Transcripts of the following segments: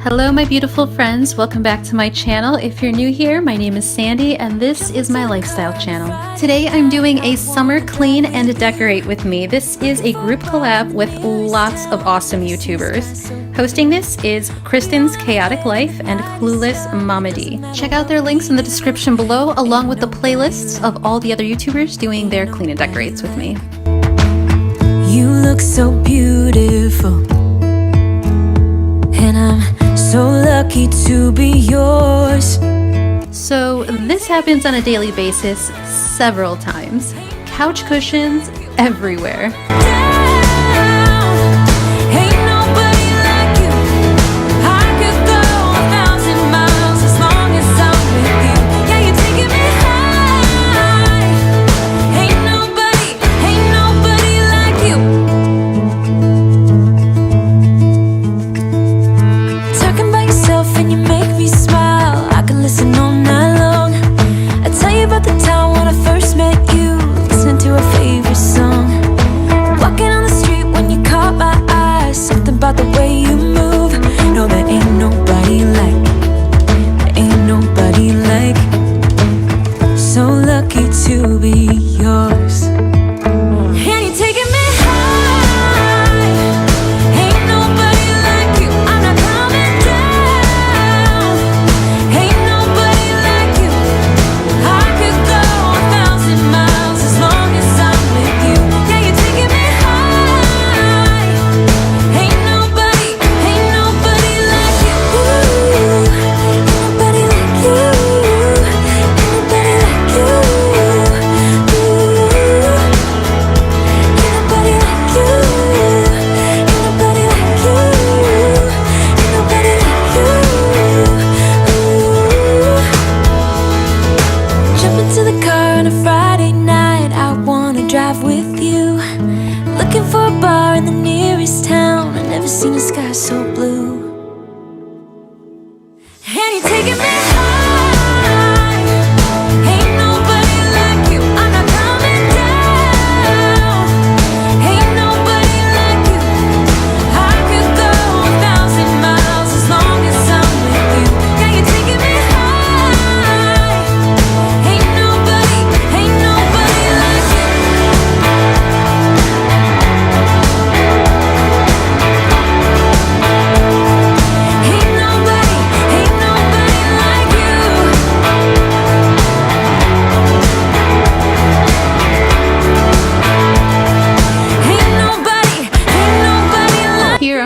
Hello my beautiful friends, welcome back to my channel. If you're new here, my name is Sandy and this is my lifestyle channel. Today I'm doing a summer clean and decorate with me. This is a group collab with lots of awesome YouTubers. Hosting this is Kristen's Chaotic Life and Clueless Mama D. Check out their links in the description below along with the playlists of all the other YouTubers doing their clean and decorates with me. You look so beautiful, and I'm so lucky to be yours. So this happens on a daily basis several times. Couch cushions everywhere.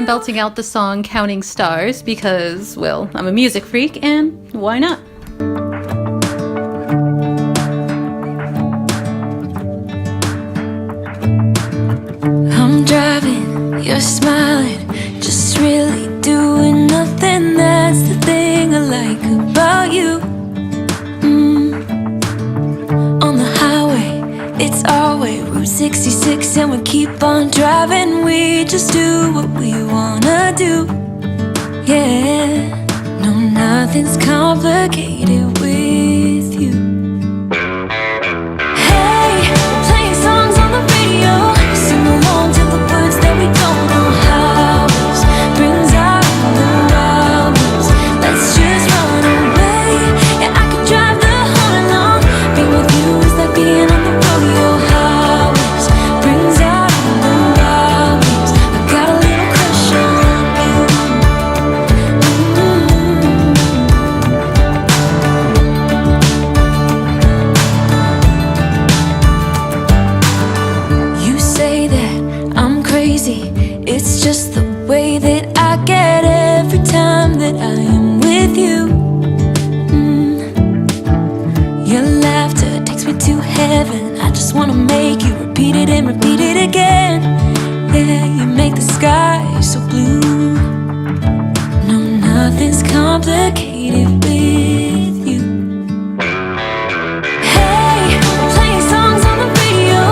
Belting out the song Counting Stars because, well, I'm a music freak and why not? I'm driving, you're smiling, just really doing nothing. That's the thing I like about you. On the highway, it's our way, Route 66, and we keep on driving. We just do what we wanna do. Yeah, no, nothing's complicated with you. Hey, we're playing songs on the radio, sing along to the words that we don't know how. This brings out the wildness. Let's just run away. Yeah, I could drive the whole night long. Being with you is like being on the rodeo highways. Brings out the wildness. I got a little crush on you. You say that I'm crazy. It's just the way that I get every time that I am with you. Your laughter takes me to heaven. I just wanna make you repeat it and repeat it again. Yeah, you make the sky so blue. No, nothing's complicated with you. Hey, we're playing songs on the radio,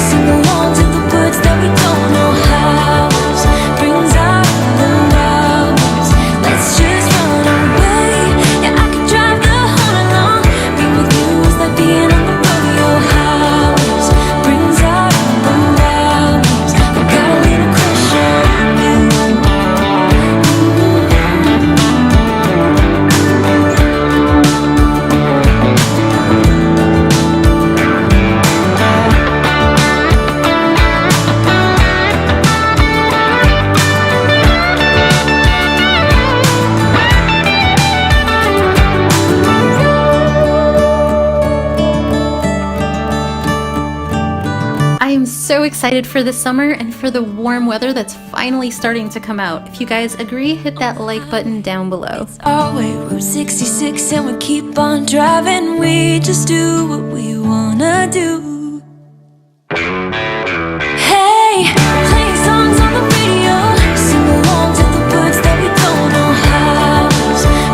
sing along to the words that we don't know how. This brings out the wildness. Let's just run away. Yeah, I could drive the whole night long. Being with you is like being on the rodeo highways. Brings out the wildness. I got a little crush on you. am so excited for this summer and for the warm weather that's finally starting to come out. If you guys agree, hit that like button down below. Our way, Route 66, and we keep on driving. We just do what we wanna do. Hey, playing songs on the radio, sing along to the words that we don't know how.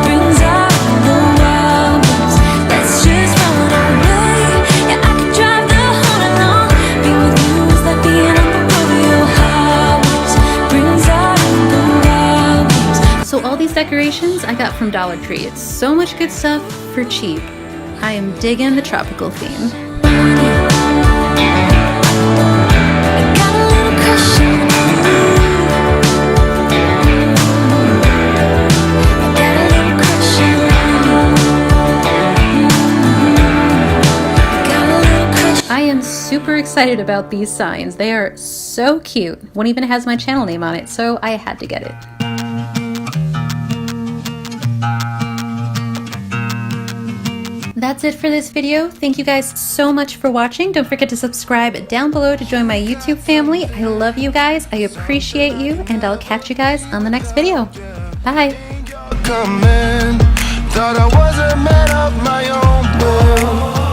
Brings out the wildness. Let's just run away. Yeah, I could drive the whole night long. Being with you is like being on the rodeo highways. Brings out the wildness. So all these decorations I got from Dollar Tree. It's so much good stuff for cheap. I am digging the tropical theme. I am super excited about these signs. They are so cute. One even has my channel name on it, so I had to get it. That's it for this video. Thank you guys so much for watching. Don't forget to subscribe down below to join my YouTube family. I love you guys. I appreciate you, and I'll catch you guys on the next video. Bye. Thought I was a man of my own will.